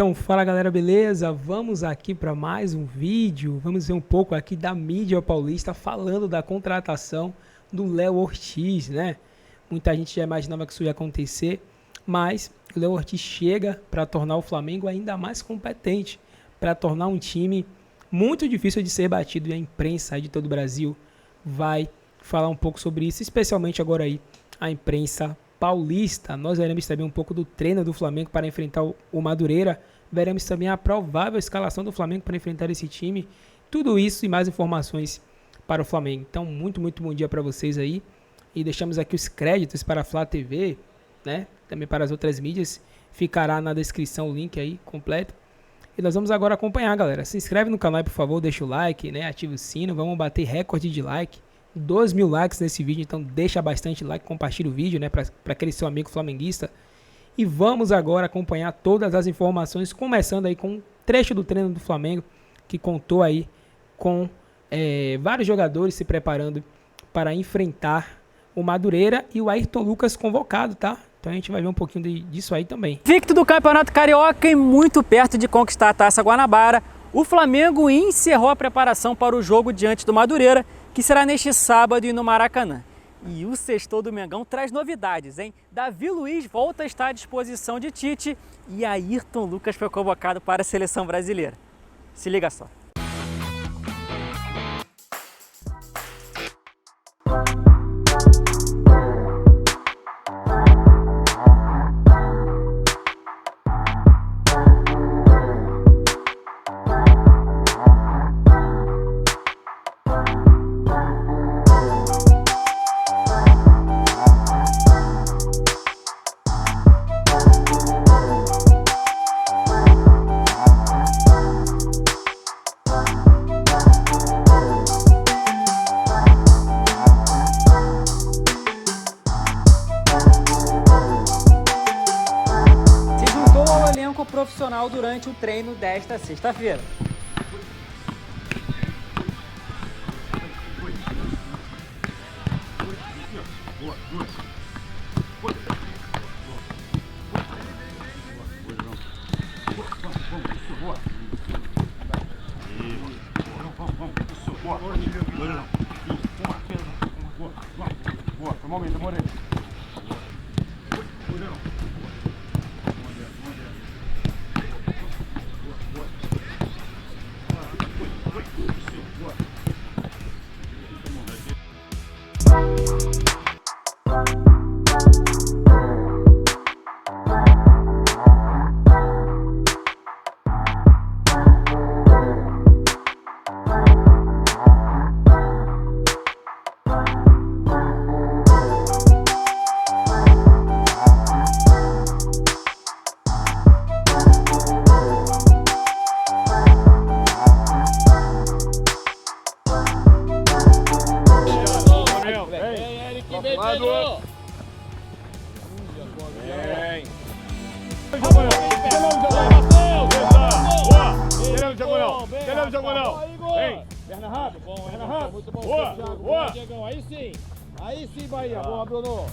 Então, fala galera, beleza? Vamos aqui para mais um vídeo. Vamos ver um pouco aqui da mídia paulista falando da contratação do Léo Ortiz, né? Muita gente já imaginava que isso ia acontecer, mas o Léo Ortiz chega para tornar o Flamengo ainda mais competente, para tornar um time muito difícil de ser batido, e a imprensa aí de todo o Brasil vai falar um pouco sobre isso, especialmente agora aí a imprensa paulista. Nós veremos também um pouco do treino do Flamengo para enfrentar o Madureira, veremos também a provável escalação do Flamengo para enfrentar esse time, tudo isso e mais informações para o Flamengo. Então, muito bom dia para vocês aí, e deixamos aqui os créditos para a Flá TV, né? Também para as outras mídias, ficará na descrição o link aí completo. E nós vamos agora acompanhar, galera. Se inscreve no canal aí, por favor, deixa o like, né? Ativa o sino, vamos bater recorde de like. 2.000 likes nesse vídeo, então deixa bastante like, compartilha o vídeo, né, para aquele seu amigo flamenguista. E vamos agora acompanhar todas as informações, começando aí com um trecho do treino do Flamengo, que contou aí com vários jogadores se preparando para enfrentar o Madureira e o Ayrton Lucas convocado, tá? Então a gente vai ver um pouquinho disso aí também. Invicto do Campeonato Carioca e muito perto de conquistar a Taça Guanabara, o Flamengo encerrou a preparação para o jogo diante do Madureira, que será neste sábado e no Maracanã. E o Sextou do Mengão traz novidades, hein? Davi Luiz volta a estar à disposição de Tite e Ayrton Lucas foi convocado para a seleção brasileira. Se liga só. Profissional durante o treino desta sexta-feira. Aí sim, Bahia. Boa, Bruno.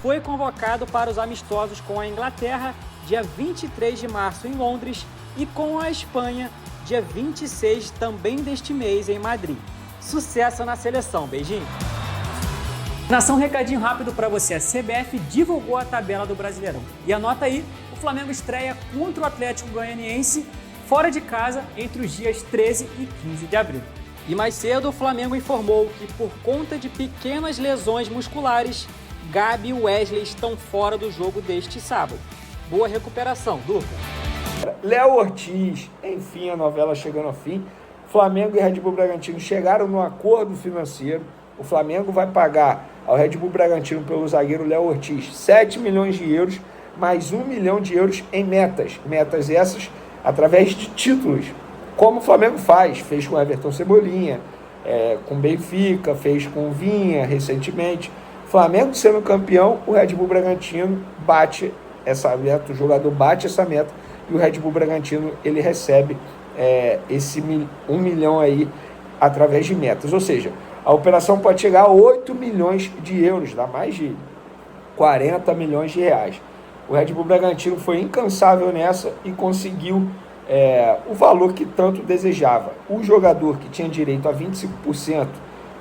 Foi convocado para os amistosos com a Inglaterra, dia 23 de março em Londres, e com a Espanha, dia 26 também deste mês em Madrid. Sucesso na seleção, beijinho! Nação, um recadinho rápido para você, a CBF divulgou a tabela do Brasileirão. E anota aí, o Flamengo estreia contra o Atlético Goianiense, fora de casa, entre os dias 13 e 15 de abril. E mais cedo, o Flamengo informou que por conta de pequenas lesões musculares, Gabi e Wesley estão fora do jogo deste sábado. Boa recuperação, Durca. Léo Ortiz, enfim, a novela chegando ao fim. Flamengo e Red Bull Bragantino chegaram num acordo financeiro. O Flamengo vai pagar ao Red Bull Bragantino pelo zagueiro Léo Ortiz 7 milhões de euros, mais 1 milhão de euros em metas. Metas essas através de títulos, como o Flamengo fez com o Everton Cebolinha, com Benfica, fez com Vinha recentemente. Flamengo sendo campeão, o Red Bull Bragantino bate essa meta, o jogador bate essa meta e o Red Bull Bragantino ele recebe esse 1 milhão aí através de metas. Ou seja, a operação pode chegar a 8 milhões de euros, dá mais de 40 milhões de reais. O Red Bull Bragantino foi incansável nessa e conseguiu o valor que tanto desejava. O jogador que tinha direito a 25%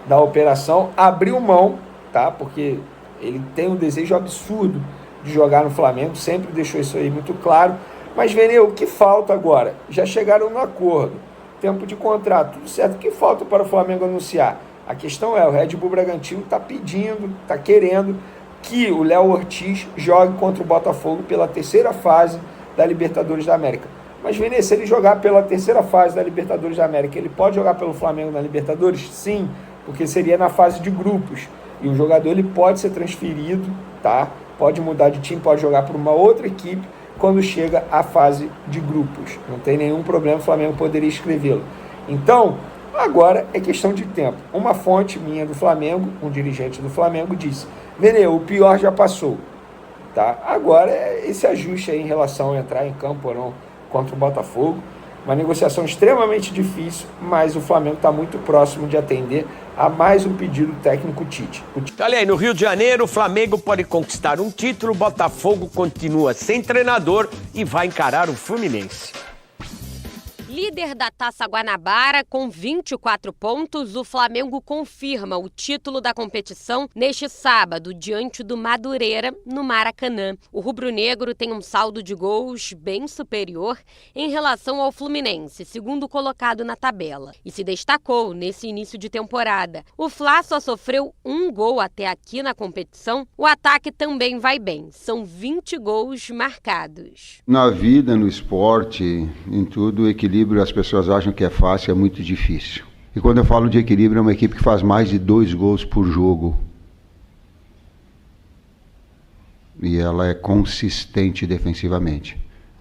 da operação abriu mão, tá? Porque ele tem um desejo absurdo de jogar no Flamengo, sempre deixou isso aí muito claro. Mas, Vene, o que falta agora? Já chegaram no acordo, tempo de contrato, tudo certo. O que falta para o Flamengo anunciar? A questão o Red Bull Bragantino está pedindo, está querendo que o Léo Ortiz jogue contra o Botafogo pela terceira fase da Libertadores da América. Mas, Vene, se ele jogar pela terceira fase da Libertadores da América, ele pode jogar pelo Flamengo na Libertadores? Sim, porque seria na fase de grupos. E o jogador ele pode ser transferido, tá? Pode mudar de time, pode jogar por uma outra equipe quando chega à fase de grupos. Não tem nenhum problema, o Flamengo poderia escrevê-lo. Então, agora é questão de tempo. Uma fonte minha do Flamengo, um dirigente do Flamengo, disse: Vene, o pior já passou. Tá? Agora esse ajuste aí em relação a entrar em campo ou não contra o Botafogo. Uma negociação extremamente difícil, mas o Flamengo está muito próximo de atender a mais um pedido técnico Tite. Olha aí, no Rio de Janeiro, o Flamengo pode conquistar um título, o Botafogo continua sem treinador e vai encarar o Fluminense. Líder da Taça Guanabara, com 24 pontos, o Flamengo confirma o título da competição neste sábado, diante do Madureira, no Maracanã. O rubro-negro tem um saldo de gols bem superior em relação ao Fluminense, segundo colocado na tabela, e se destacou nesse início de temporada. O Fla só sofreu um gol até aqui na competição. O ataque também vai bem, são 20 gols marcados. Na vida, no esporte, em tudo, o equilíbrio, as pessoas acham que é fácil, é muito difícil. E quando eu falo de equilíbrio, é uma equipe que faz mais de 2 gols por jogo. E ela é consistente defensivamente.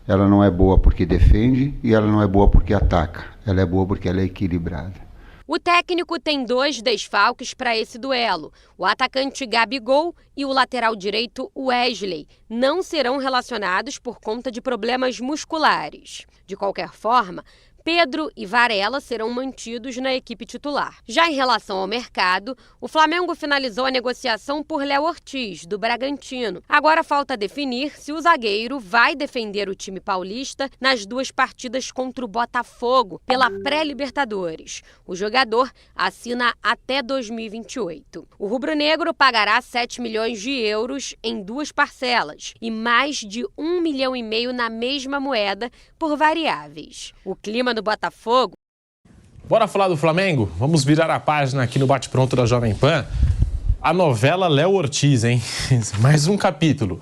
Ela não é boa porque defende e ela não é boa porque ataca. Ela é boa porque ela é equilibrada. O técnico tem 2 desfalques para esse duelo. O atacante Gabigol e o lateral direito Wesley não serão relacionados por conta de problemas musculares. De qualquer forma, Pedro e Varela serão mantidos na equipe titular. Já em relação ao mercado, o Flamengo finalizou a negociação por Léo Ortiz, do Bragantino. Agora falta definir se o zagueiro vai defender o time paulista nas 2 partidas contra o Botafogo, pela pré-Libertadores. O jogador assina até 2028. O rubro-negro pagará 7 milhões de euros em 2 parcelas e mais de 1,5 milhão na mesma moeda por variáveis. O clima no Botafogo. Bora falar do Flamengo? Vamos virar a página aqui no Bate-Pronto da Jovem Pan. A novela Léo Ortiz, hein? Mais um capítulo.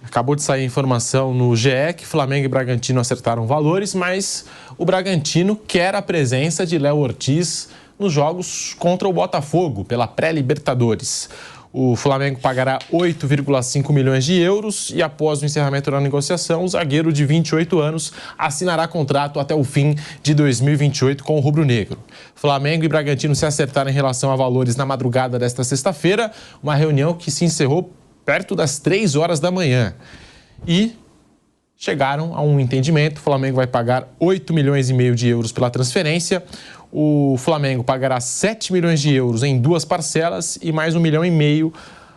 Acabou de sair a informação no GE que Flamengo e Bragantino acertaram valores, mas o Bragantino quer a presença de Léo Ortiz nos jogos contra o Botafogo, pela pré-Libertadores. O Flamengo pagará 8,5 milhões de euros e, após o encerramento da negociação, o zagueiro de 28 anos assinará contrato até o fim de 2028 com o rubro-negro. Flamengo e Bragantino se acertaram em relação a valores na madrugada desta sexta-feira, uma reunião que se encerrou perto das 3 horas da manhã. E chegaram a um entendimento. O Flamengo vai pagar 8,5 milhões de euros pela transferência. O Flamengo pagará 7 milhões de euros em 2 parcelas e mais 1,5 milhão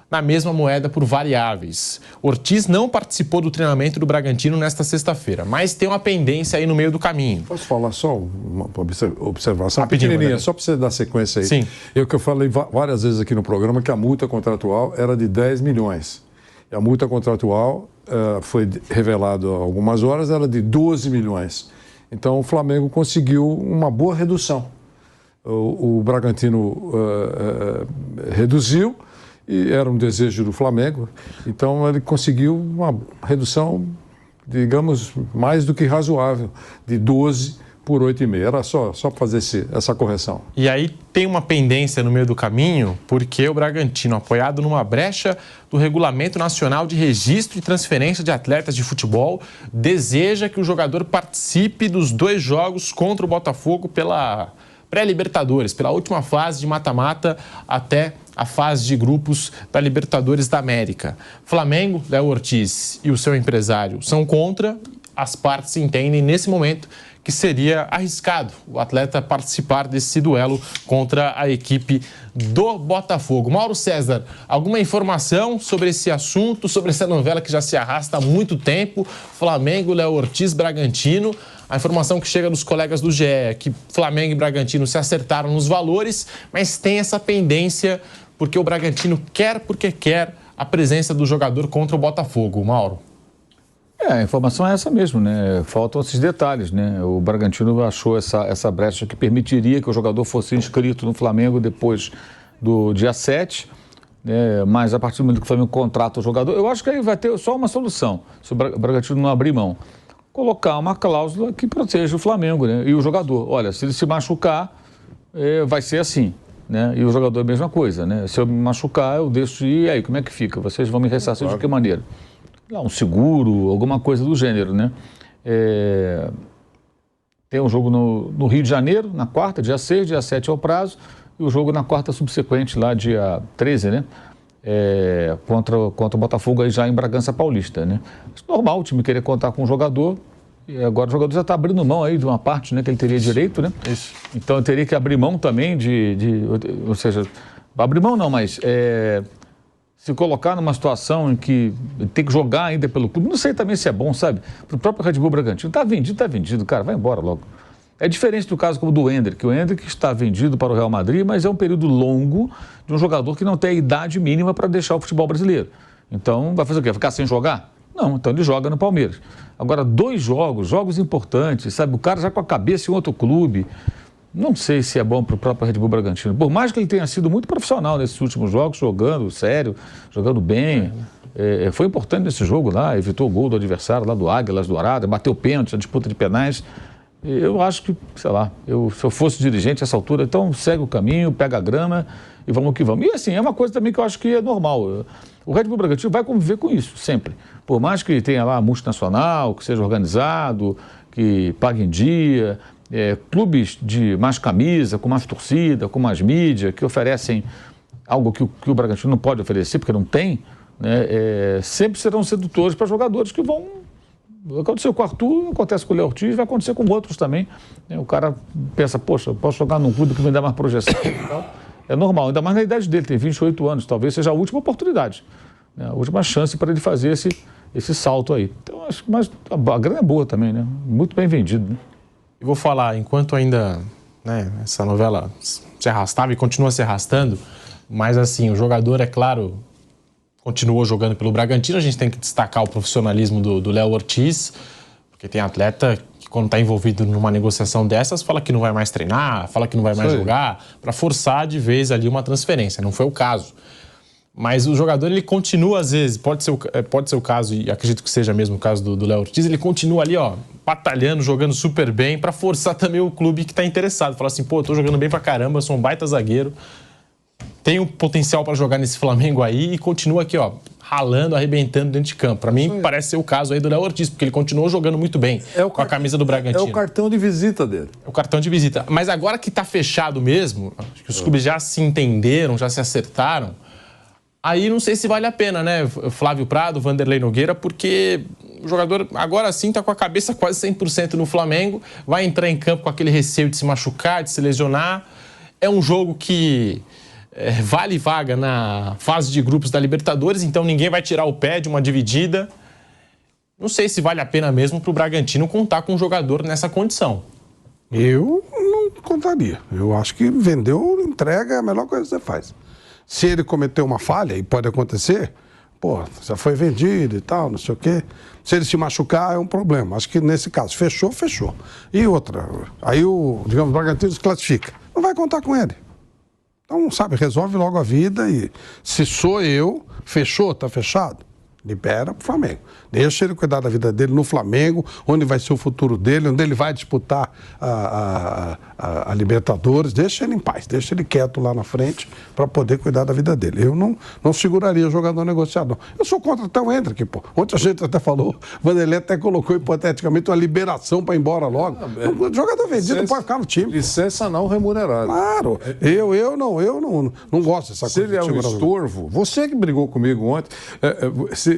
na mesma moeda por variáveis. Ortiz não participou do treinamento do Bragantino nesta sexta-feira, mas tem uma pendência aí no meio do caminho. Posso falar só uma observação pequenininha, só para você dar sequência aí? Sim. Eu falei várias vezes aqui no programa que a multa contratual era de 10 milhões. E a multa contratual foi revelado há algumas horas, era de 12 milhões. Então, o Flamengo conseguiu uma boa redução. O Bragantino reduziu, e era um desejo do Flamengo. Então, ele conseguiu uma redução, digamos, mais do que razoável, de 12 por 8,5. Era só para fazer essa correção. E aí tem uma pendência no meio do caminho, porque o Bragantino, apoiado numa brecha do Regulamento Nacional de Registro e Transferência de Atletas de Futebol, deseja que o jogador participe dos 2 jogos contra o Botafogo pela pré-Libertadores, pela última fase de mata-mata até a fase de grupos da Libertadores da América. Flamengo, Léo Ortiz e o seu empresário são contra. As partes entendem nesse momento que seria arriscado o atleta participar desse duelo contra a equipe do Botafogo. Mauro César, alguma informação sobre esse assunto, sobre essa novela que já se arrasta há muito tempo? Flamengo, Léo Ortiz, Bragantino. A informação que chega dos colegas do GE é que Flamengo e Bragantino se acertaram nos valores, mas tem essa pendência porque o Bragantino quer a presença do jogador contra o Botafogo. Mauro. A informação é essa mesmo, né? Faltam esses detalhes, né? O Bragantino achou essa brecha que permitiria que o jogador fosse inscrito no Flamengo depois do dia 7, né? Mas a partir do momento que o Flamengo contrata o jogador, eu acho que aí vai ter só uma solução, se o Bragantino não abrir mão. Colocar uma cláusula que proteja o Flamengo, né? E o jogador. Olha, se ele se machucar, vai ser assim, né? E o jogador é a mesma coisa, né? Se eu me machucar, eu deixo ir, e aí como é que fica? Vocês vão me ressarcir de que maneira? Um seguro, alguma coisa do gênero, né? Tem um jogo no Rio de Janeiro, na quarta, dia 6, dia 7 é o prazo, e o jogo na quarta subsequente, lá dia 13, né? Contra o Botafogo, aí já em Bragança Paulista, né? Normal o time querer contar com o jogador, e agora o jogador já está abrindo mão aí de uma parte, né, que ele teria direito, né? Isso. Então ele teria que abrir mão também ou seja, abrir mão não, mas se colocar numa situação em que tem que jogar ainda pelo clube, não sei também se é bom, sabe? Para o próprio Red Bull Bragantino, está vendido, cara, vai embora logo. É diferente do caso como do Endrick. O Endrick está vendido para o Real Madrid, mas é um período longo de um jogador que não tem a idade mínima para deixar o futebol brasileiro. Então, vai fazer o quê? Ficar sem jogar? Não, então ele joga no Palmeiras. Agora, 2 jogos importantes, sabe? O cara já com a cabeça em outro clube. Não sei se é bom para o próprio Red Bull Bragantino. Por mais que ele tenha sido muito profissional nesses últimos jogos, jogando sério, jogando bem. Foi importante nesse jogo lá, evitou o gol do adversário lá do Águilas Dourada, bateu pênalti, a disputa de penais. Eu acho que, sei lá, se eu fosse dirigente a essa altura, então segue o caminho, pega a grama e vamos que vamos. E assim, é uma coisa também que eu acho que é normal. O Red Bull Bragantino vai conviver com isso, sempre. Por mais que tenha lá multinacional, que seja organizado, que pague em dia, clubes de mais camisa, com mais torcida, com mais mídia, que oferecem algo que o Bragantino não pode oferecer, porque não tem, né? Sempre serão sedutores para jogadores que vão... Aconteceu com o Arthur, acontece com o Léo Ortiz, vai acontecer com outros também. O cara pensa, poxa, eu posso jogar num clube que me dá mais projeção. É normal, ainda mais na idade dele, tem 28 anos, talvez seja a última oportunidade, né? A última chance para ele fazer esse salto aí. Então, acho que a grana é boa também, né? Muito bem vendido, né? E vou falar, enquanto ainda, né, essa novela se arrastava e continua se arrastando, mas assim, o jogador, é claro, continuou jogando pelo Bragantino. A gente tem que destacar o profissionalismo do Léo Ortiz, porque tem atleta que, quando está envolvido numa negociação dessas, fala que não vai mais treinar, fala que não vai mais jogar, para forçar de vez ali uma transferência. Não foi o caso. Mas o jogador, ele continua, às vezes, pode ser o caso, e acredito que seja mesmo o caso do Léo Ortiz, ele continua ali, ó, batalhando, jogando super bem, para forçar também o clube que está interessado. Fala assim, pô, eu tô jogando bem pra caramba, sou um baita zagueiro, tenho potencial para jogar nesse Flamengo aí, e continua aqui, ó, ralando, arrebentando dentro de campo. Para mim, parece ser o caso aí do Léo Ortiz, porque ele continuou jogando muito bem com a camisa do Bragantino. É o cartão de visita dele. É o cartão de visita. Mas agora que tá fechado mesmo, acho que os clubes já se entenderam, já se acertaram, aí não sei se vale a pena, né, Flávio Prado, Vanderlei Nogueira, porque o jogador agora sim está com a cabeça quase 100% no Flamengo, vai entrar em campo com aquele receio de se machucar, de se lesionar. É um jogo que vale vaga na fase de grupos da Libertadores, então ninguém vai tirar o pé de uma dividida. Não sei se vale a pena mesmo para o Bragantino contar com um jogador nessa condição. Eu não contaria. Eu acho que vendeu, entrega é a melhor coisa que você faz. Se ele cometeu uma falha, e pode acontecer, pô, já foi vendido e tal, não sei o quê. Se ele se machucar, é um problema. Acho que nesse caso, fechou. E outra, aí o Bragantino se classifica. Não vai contar com ele. Então, sabe, resolve logo a vida e se sou eu, fechou, tá fechado. Libera pro Flamengo. Deixa ele cuidar da vida dele no Flamengo, onde vai ser o futuro dele, onde ele vai disputar a Libertadores. Deixa ele em paz, deixa ele quieto lá na frente para poder cuidar da vida dele. Eu não seguraria o jogador negociado, não. Eu sou contra até o Hendrick, pô. Ontem a gente até falou, o Vanderlei até colocou hipoteticamente uma liberação para ir embora logo. O jogador vendido não pode ficar no time. Licença não remunerada. Claro. Eu não gosto dessa coisa. Se ele é um estorvo, você que brigou comigo ontem,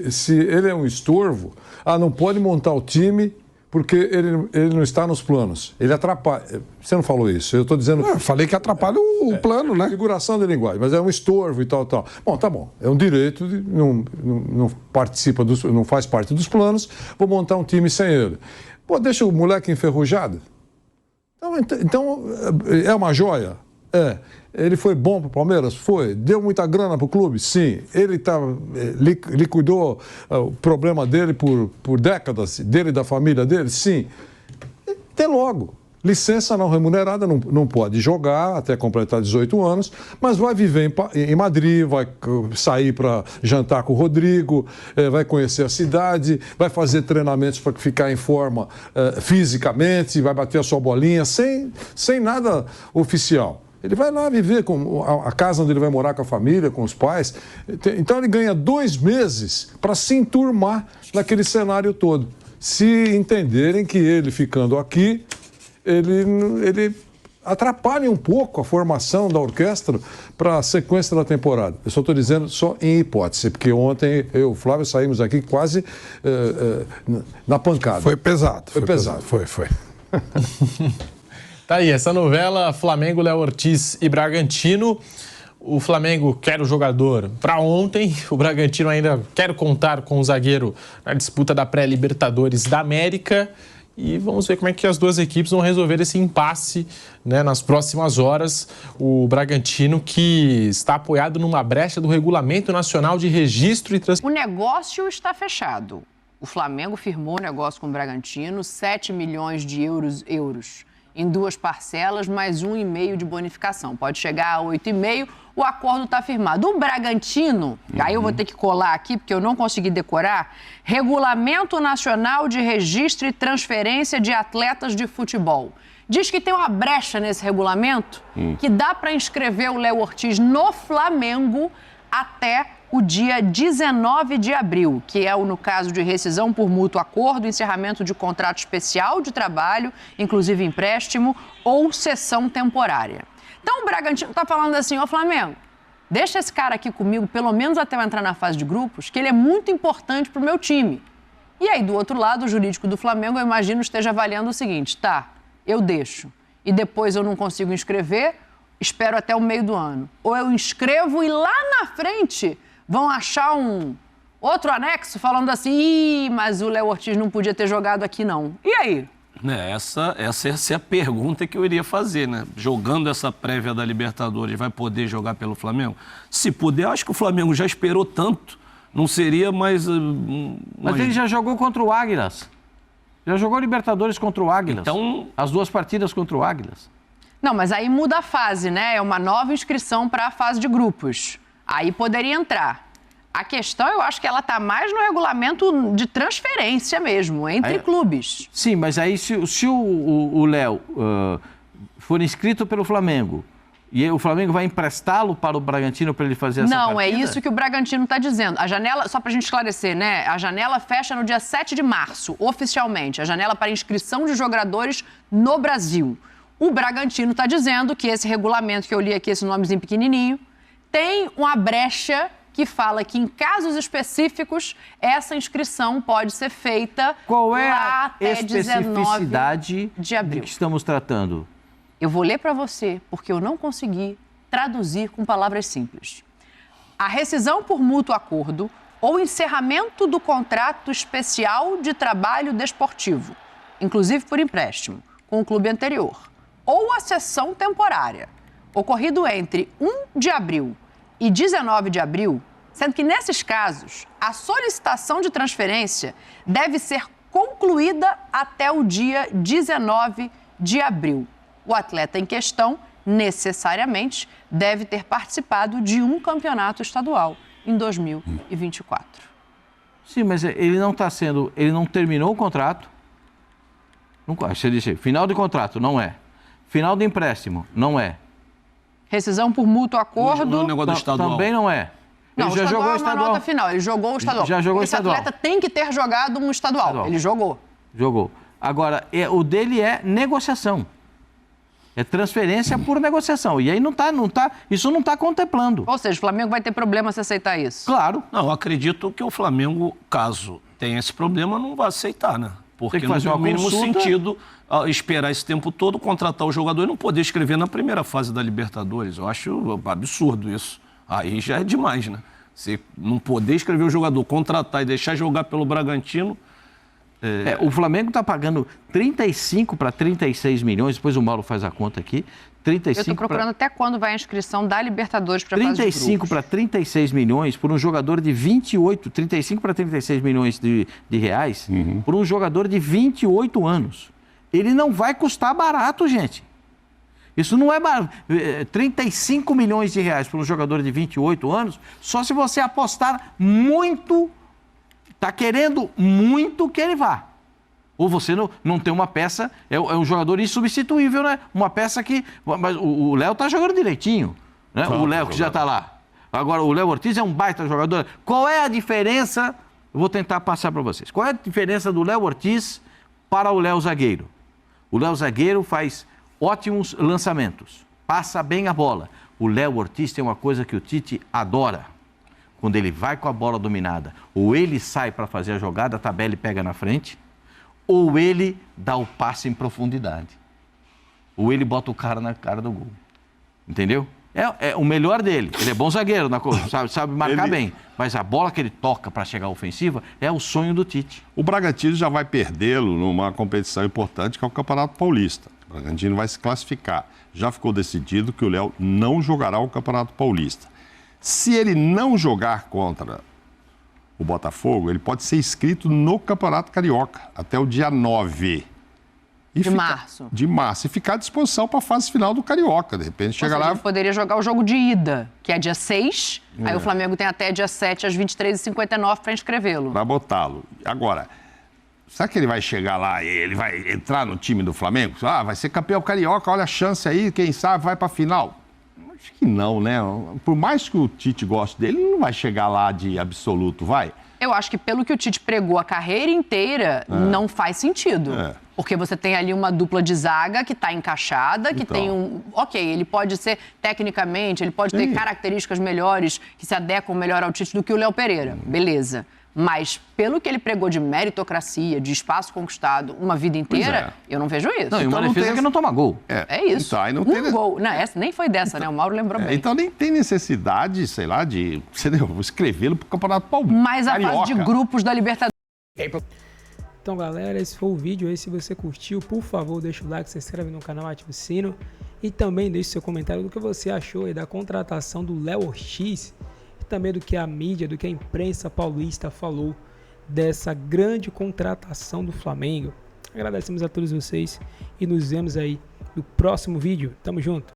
se ele é um estorvo, não pode montar o time porque ele não está nos planos. Ele atrapalha. Você não falou isso, eu estou dizendo... Eu falei que atrapalha o plano, né? Figuração de linguagem, mas é um estorvo e tal. Bom, tá bom, é um direito, não participa, não faz parte dos planos, vou montar um time sem ele. Pô, deixa o moleque enferrujado. Então é uma joia? É. Ele foi bom para o Palmeiras? Foi. Deu muita grana para o clube? Sim. Ele liquidou o problema dele por décadas, dele e da família dele? Sim. Tem logo. Licença não remunerada, não pode jogar até completar 18 anos, mas vai viver em Madrid, vai sair para jantar com o Rodrigo, vai conhecer a cidade, vai fazer treinamentos para ficar em forma fisicamente, vai bater a sua bolinha, sem nada oficial. Ele vai lá viver com a casa onde ele vai morar com a família, com os pais. Então ele ganha 2 meses para se enturmar naquele cenário todo. Se entenderem que ele ficando aqui, ele atrapalha um pouco a formação da orquestra para a sequência da temporada. Eu só estou dizendo só em hipótese, porque ontem eu e o Flávio saímos aqui quase na pancada. Foi pesado. Foi pesado. Foi. Tá aí, essa novela Flamengo, Léo Ortiz e Bragantino. O Flamengo quer o jogador para ontem, o Bragantino ainda quer contar com o zagueiro na disputa da pré-Libertadores da América. E vamos ver como é que as duas equipes vão resolver esse impasse, né, nas próximas horas. O Bragantino, que está apoiado numa brecha do Regulamento Nacional de Registro e Transferência. O negócio está fechado. O Flamengo firmou o negócio com o Bragantino, 7 milhões de euros em 2 parcelas, mais 1,5 de bonificação. Pode chegar a 8,5, o acordo está firmado. O Bragantino, aí eu vou ter que colar aqui, porque eu não consegui decorar, Regulamento Nacional de Registro e Transferência de Atletas de Futebol. Diz que tem uma brecha nesse regulamento que dá para inscrever o Léo Ortiz no Flamengo até o dia 19 de abril, que é no caso de rescisão por mútuo acordo, encerramento de contrato especial de trabalho, inclusive empréstimo, ou cessão temporária. Então o Bragantino está falando assim, Flamengo, deixa esse cara aqui comigo, pelo menos até eu entrar na fase de grupos, que ele é muito importante para o meu time. E aí, do outro lado, o jurídico do Flamengo, eu imagino, esteja avaliando o seguinte, eu deixo, e depois eu não consigo inscrever, espero até o meio do ano. Ou eu inscrevo e lá na frente vão achar um outro anexo falando assim, mas o Léo Ortiz não podia ter jogado aqui não. E aí? Essa é a pergunta que eu iria fazer, né? Jogando essa prévia da Libertadores, vai poder jogar pelo Flamengo? Se puder, acho que o Flamengo já esperou tanto, não seria mais... Mas ele já jogou contra o Águilas. Já jogou Libertadores contra o Águilas. Então... As 2 partidas contra o Águilas. Não, mas aí muda a fase, né? É uma nova inscrição para a fase de grupos. Aí poderia entrar. A questão, eu acho que ela está mais no regulamento de transferência mesmo, entre clubes. Sim, mas aí se o Léo for inscrito pelo Flamengo e o Flamengo vai emprestá-lo para o Bragantino para ele fazer essa partida? Não, é isso que o Bragantino está dizendo. A janela, só para a gente esclarecer, né? A janela fecha no dia 7 de março, oficialmente. A janela para inscrição de jogadores no Brasil. O Bragantino está dizendo que esse regulamento que eu li aqui, esse nomezinho pequenininho, tem uma brecha que fala que em casos específicos essa inscrição pode ser feita Qual é lá a até especificidade 19 de abril. de que estamos tratando? Eu vou ler para você, porque eu não consegui traduzir com palavras simples. A rescisão por mútuo acordo ou encerramento do contrato especial de trabalho desportivo, inclusive por empréstimo, com o clube anterior, ou a cessão temporária, ocorrido entre 1 de abril e 19 de abril, sendo que nesses casos a solicitação de transferência deve ser concluída até o dia 19 de abril. O atleta em questão, necessariamente, deve ter participado de um campeonato estadual em 2024. Sim, mas ele não terminou o contrato. Você disse, final de contrato, não é. Final de empréstimo, não é. Rescisão por mútuo acordo. No negócio do estadual. Também não é. Não, ele o já estadual jogou é uma estadual. nota final, ele jogou o estadual. Já jogou Esse estadual. atleta tem que ter jogado um estadual. Ele jogou. Jogou. Agora, o dele é negociação. É transferência por negociação. E aí isso não está contemplando. Ou seja, o Flamengo vai ter problema se aceitar isso. Claro. Não, eu acredito que o Flamengo, caso tenha esse problema, não vai aceitar, né? Porque Tem que fazer não tem o uma mínimo consulta. sentido esperar esse tempo todo, contratar o jogador e não poder escrever na primeira fase da Libertadores. Eu acho absurdo isso. Aí já é demais, né? Você não poder escrever o jogador, contratar e deixar jogar pelo Bragantino... O Flamengo está pagando 35 para 36 milhões, depois o Mauro faz a conta aqui. 35 Eu estou procurando até quando vai a inscrição da Libertadores para a fase de 35 para 36 milhões por um jogador de 35 para 36 milhões de reais por um jogador de 28 anos. Ele não vai custar barato, gente. Isso não é barato. 35 milhões de reais por um jogador de 28 anos, só se você apostar muito, está querendo muito que ele vá. Ou você não tem uma peça, é um jogador insubstituível, né? Uma peça que... Mas o Léo está jogando direitinho, né? O Léo que já está lá. Agora, o Léo Ortiz é um baita jogador. Qual é a diferença? Eu vou tentar passar para vocês. Qual é a diferença do Léo Ortiz para o Léo Zagueiro? O Léo Zagueiro faz ótimos lançamentos, passa bem a bola. O Léo Ortiz tem uma coisa que o Tite adora. Quando ele vai com a bola dominada, ou ele sai para fazer a jogada, a tabela e pega na frente, ou ele dá o passe em profundidade. Ou ele bota o cara na cara do gol. Entendeu? É o melhor dele. Ele é bom zagueiro, sabe marcar bem. Mas a bola que ele toca para chegar à ofensiva é o sonho do Tite. O Bragantino já vai perdê-lo numa competição importante que é o Campeonato Paulista. O Bragantino vai se classificar. Já ficou decidido que o Léo não jogará o Campeonato Paulista. Se ele não jogar contra o Botafogo, ele pode ser inscrito no Campeonato Carioca até o dia 9 março. De março. E ficar à disposição para a fase final do Carioca. De repente chega lá... Ele poderia jogar o jogo de ida, que é dia 6. Aí o Flamengo tem até dia 7 às 23h59 para inscrevê-lo. Para botá-lo. Agora, será que ele vai chegar lá e ele vai entrar no time do Flamengo? Vai ser campeão carioca, olha a chance aí, quem sabe vai para a final. Acho que não, né? Por mais que o Tite goste dele, ele não vai chegar lá de absoluto, vai? Eu acho que pelo que o Tite pregou a carreira inteira, não faz sentido. Porque você tem ali uma dupla de zaga que está encaixada, que tem um... Ok, ele pode ser, tecnicamente, ele pode ter características melhores, que se adequam melhor ao Tite do que o Léo Pereira. Beleza. Mas, pelo que ele pregou de meritocracia, de espaço conquistado uma vida inteira, eu não vejo isso. Não, e uma defesa que não toma gol. É isso. Então, aí não tem... gol. Não, essa nem foi dessa, né? O Mauro lembrou bem. Então nem tem necessidade, sei lá, de escrevê-lo para o Campeonato Paulista. Mas a fase de grupos da Libertadores... Então, galera, esse foi o vídeo aí. Se você curtiu, por favor, deixa o like, se inscreve no canal, ativa o sino. E também deixe seu comentário do que você achou aí da contratação do Léo Ortiz. E também do que a mídia, do que a imprensa paulista falou dessa grande contratação do Flamengo. Agradecemos a todos vocês e nos vemos aí no próximo vídeo. Tamo junto!